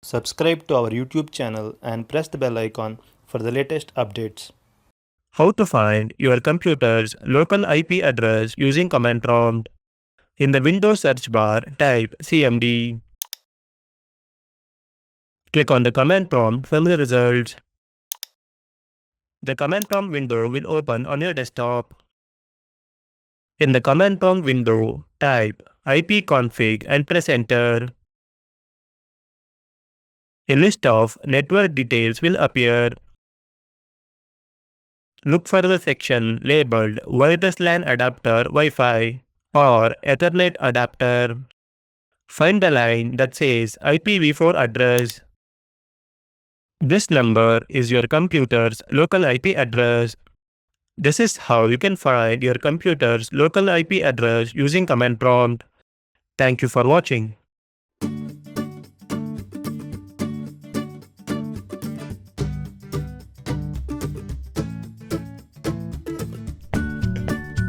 Subscribe to our YouTube channel and press the bell icon for the latest updates. How to find your computer's local IP address using command prompt. In the Windows search bar, type CMD. Click on the command prompt from the results. The command prompt window will open on your desktop. In the command prompt window, type ipconfig and press enter. A list of network details will appear. Look for the section labeled Wireless LAN adapter Wi-Fi or Ethernet adapter. Find the line that says IPv4 address. This number is your computer's local IP address. This is how you can find your computer's local IP address using command prompt. Thank you for watching.